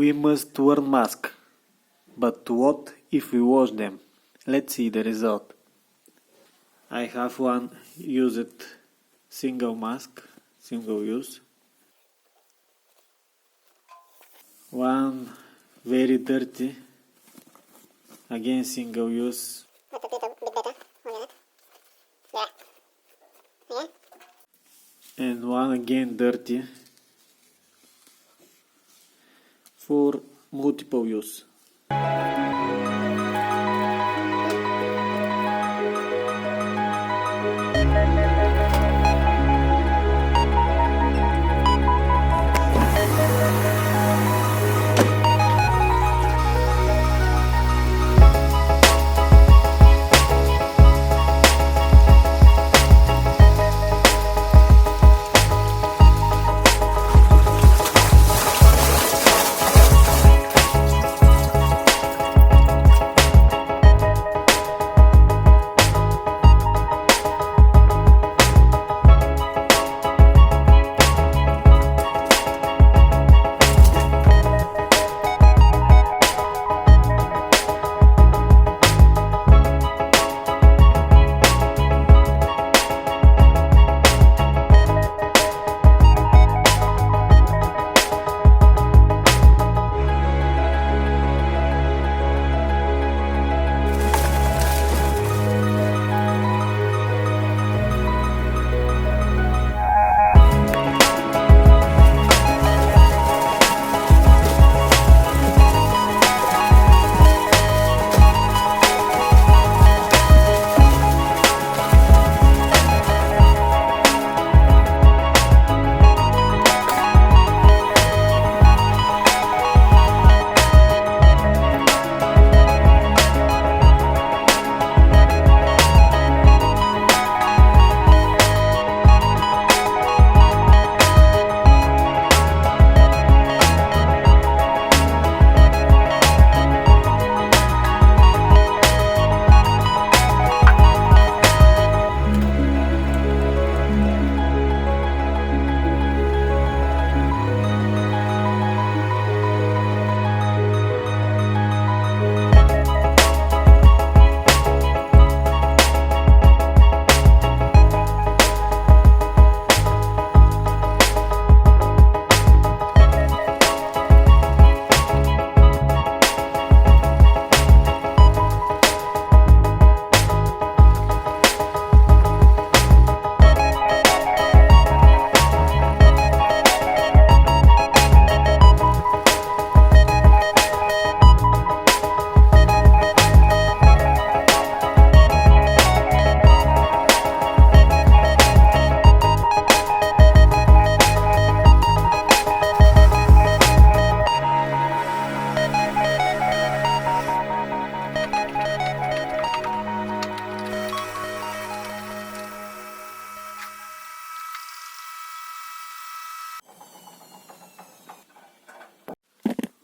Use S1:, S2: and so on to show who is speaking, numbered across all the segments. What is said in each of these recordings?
S1: we must wear mask. But what if we wash them? Let's see the result. I have one used single mask, single use. One very dirty, again single use. And one again dirty for multiple use.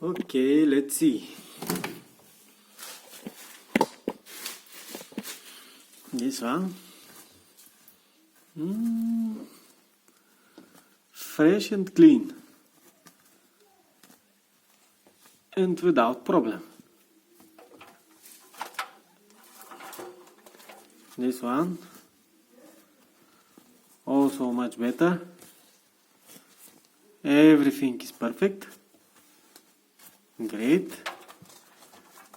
S1: Okay, let's see. This one. Fresh and clean. And without problem. This one. Also much better. Everything is perfect. Great.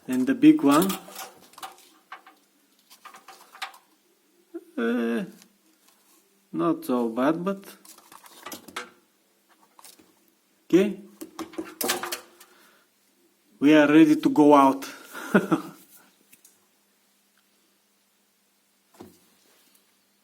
S1: And the big one. Not so bad, but okay. We are ready to go out.